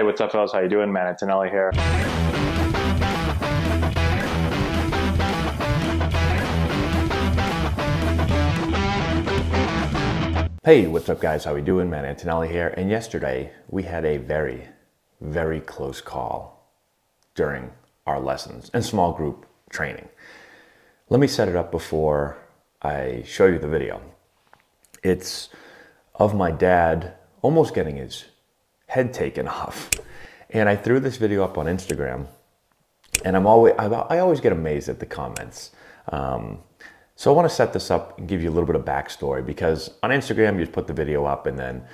Hey, what's up, fellas? How you doing, man? Antonelli here. Hey, what's up guys? How we doing? Man, Antonelli here. And yesterday we had a very, very close call during our lessons and small group training. Let me set it up before I show you the video. It's of my dad almost getting his head taken off. And I threw this video up on Instagram, and I always get amazed at the comments. So I want to set this up and give you a little bit of backstory, because on Instagram, you just put the video up and then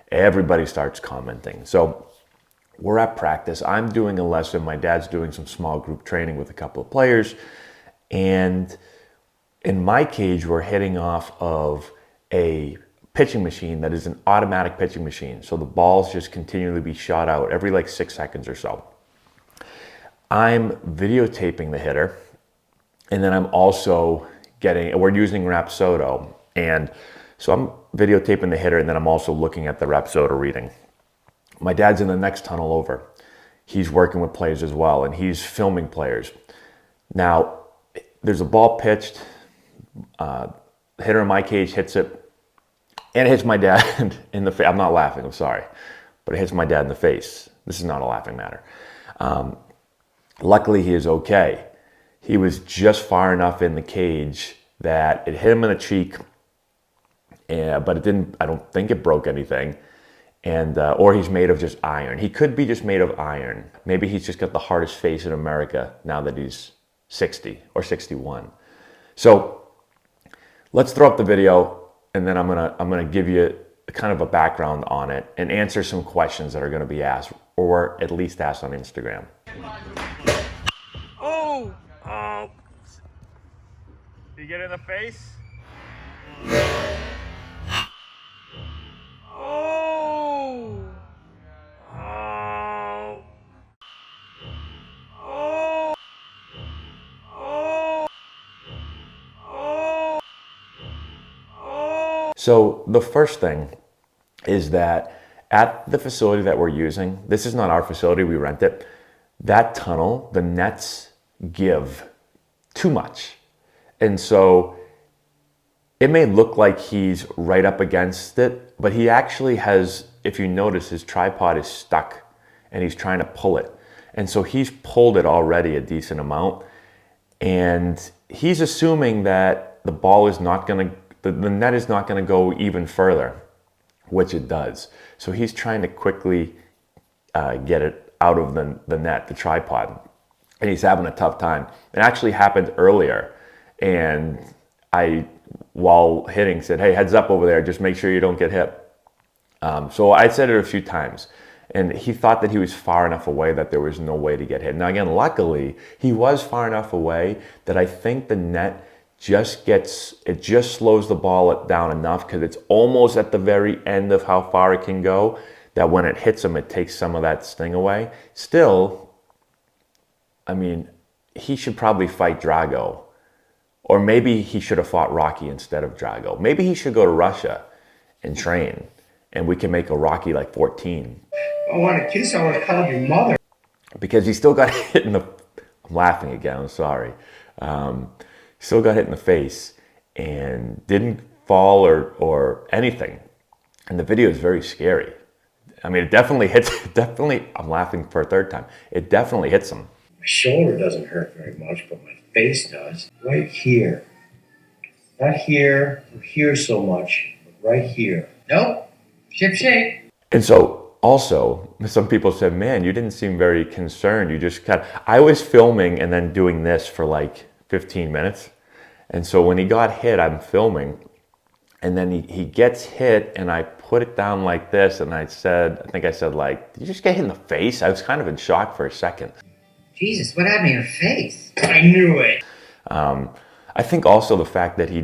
everybody starts commenting. So we're at practice. I'm doing a lesson. My dad's doing some small group training with a couple of players. And in my cage, we're hitting off of a pitching machine that is an automatic pitching machine. So the balls just continually be shot out every like 6 seconds or so. I'm videotaping the hitter, and then I'm also we're using Rapsodo, and so I'm videotaping the hitter, and then I'm also looking at the Rapsodo reading. My dad's in the next tunnel over. He's working with players as well, and he's filming players. Now, there's a ball pitched, the hitter in my cage hits it, and it hits my dad in the face. I'm not laughing, I'm sorry, but it hits my dad in the face. This is not a laughing matter. Luckily, he is okay. He was just far enough in the cage that it hit him in the cheek, but it didn't, I don't think it broke anything. And, or he's made of just iron. He could be just made of iron. Maybe he's just got the hardest face in America now that he's 60 or 61. So let's throw up the video, and then I'm gonna give you kind of a background on it and answer some questions that are gonna be asked, or at least asked on Instagram. Oh! Oh! You get in the face? Oh! Oh! Oh! Oh! Oh! So the first thing is that at the facility that we're using, this is not our facility, we rent it, that tunnel, the nets give too much. And so it may look like he's right up against it, but he actually has, if you notice, his tripod is stuck and he's trying to pull it. And so he's pulled it already a decent amount. And he's assuming that the ball is not gonna, the net is not gonna go even further, which it does. So he's trying to quickly get it out of the net, the tripod. And he's having a tough time. It actually happened earlier, and I, while hitting, said, hey, heads up over there, just make sure you don't get hit. So I said it a few times, and he thought that he was far enough away that there was no way to get hit. Now again, luckily, he was far enough away that I think the net just slows the ball down enough, because it's almost at the very end of how far it can go, that when it hits him, it takes some of that sting away. Still, I mean, he should probably fight Drago. Or maybe he should have fought Rocky instead of Drago. Maybe he should go to Russia and train, and we can make a Rocky like 14. I want to kiss, I want to call your mother. Because he still got hit in the, I'm laughing again, I'm sorry. Still got hit in the face and didn't fall or anything. And the video is very scary. I mean, it definitely hits, I'm laughing for a third time. It definitely hits him. My shoulder doesn't hurt very much, but my face does. Right here. Not here or here so much, but right here. Nope. Ship shape. And so also, some people said, man, you didn't seem very concerned. You just I was filming and then doing this for like 15 minutes. And so when he got hit, I'm filming. And then he gets hit, and I put it down like this, and I think I said like, did you just get hit in the face? I was kind of in shock for a second. Jesus, what happened to your face? I knew it. I think also the fact that he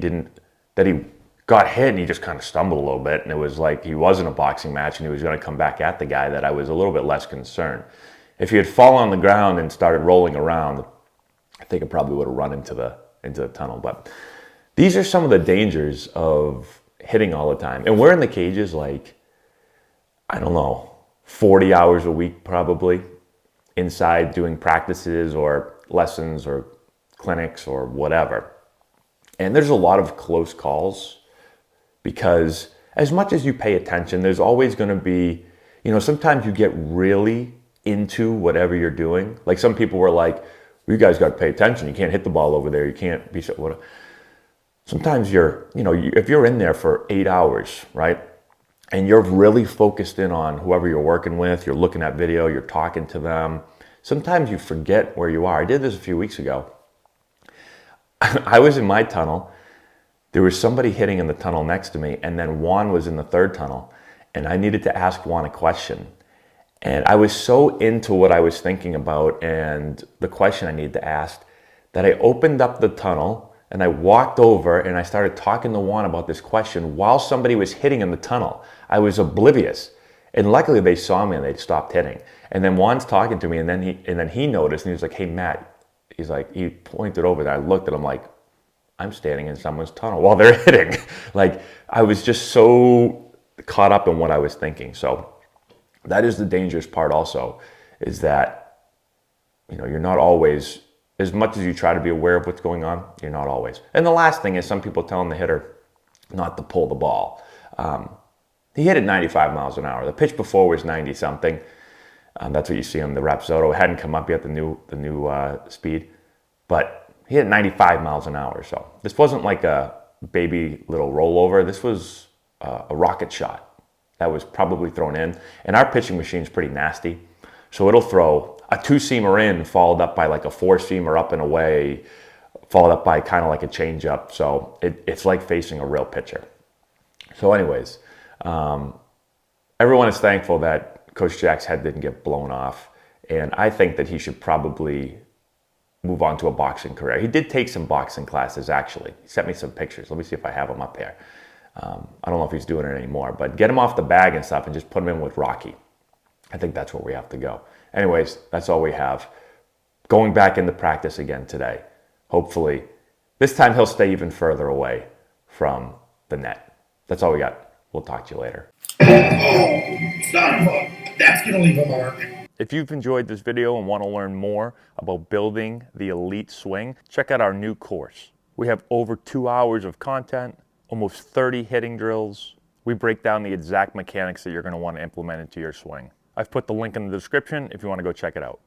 got hit and he just kind of stumbled a little bit, and it was like he wasn't a boxing match and he was going to come back at the guy, that I was a little bit less concerned. If he had fallen on the ground and started rolling around, I think it probably would have run into the tunnel. But these are some of the dangers of hitting all the time. And we're in the cages like, I don't know, 40 hours a week probably inside doing practices or lessons or clinics or whatever. And there's a lot of close calls because as much as you pay attention, there's always going to be, sometimes you get really into whatever you're doing. Like some people were like, well, you guys got to pay attention. You can't hit the ball over there. You can't be so, whatever. Sometimes if you're in there for 8 hours, right? And you're really focused in on whoever you're working with, you're looking at video, you're talking to them. Sometimes you forget where you are. I did this a few weeks ago. I was in my tunnel. There was somebody hitting in the tunnel next to me, and then Juan was in the third tunnel, and I needed to ask Juan a question. And I was so into what I was thinking about and the question I needed to ask that I opened up the tunnel and I walked over and I started talking to Juan about this question while somebody was hitting in the tunnel. I was oblivious. And luckily they saw me and they stopped hitting. And then Juan's talking to me, and then he noticed, and he was like, "Hey Matt," he pointed over there. I looked at him like, I'm standing in someone's tunnel while they're hitting. Like I was just so caught up in what I was thinking. So that is the dangerous part also, is that, you're not always, as much as you try to be aware of what's going on, you're not always. And the last thing is some people telling the hitter not to pull the ball. He hit it 95 miles an hour. The pitch before was 90 something. That's what you see on the Rapsodo. It hadn't come up yet, the new speed, but he hit 95 miles an hour. So this wasn't like a baby little rollover. This was a rocket shot that was probably thrown in. And our pitching machine's pretty nasty. So it'll throw a 2-seamer in, followed up by like a 4-seamer up and away, followed up by kind of like a changeup. So it's like facing a real pitcher. So anyways, everyone is thankful that Coach Jack's head didn't get blown off. And I think that he should probably move on to a boxing career. He did take some boxing classes, actually. He sent me some pictures. Let me see if I have them up here. I don't know if he's doing it anymore, but get him off the bag and stuff and just put him in with Rocky. I think that's where we have to go. Anyways, that's all we have. Going back into practice again today. Hopefully, this time he'll stay even further away from the net. That's all we got. We'll talk to you later. Son of a, that's going to leave a mark. If you've enjoyed this video and want to learn more about building the elite swing, check out our new course. We have over 2 hours of content, almost 30 hitting drills. We break down the exact mechanics that you're going to want to implement into your swing. I've put the link in the description if you want to go check it out.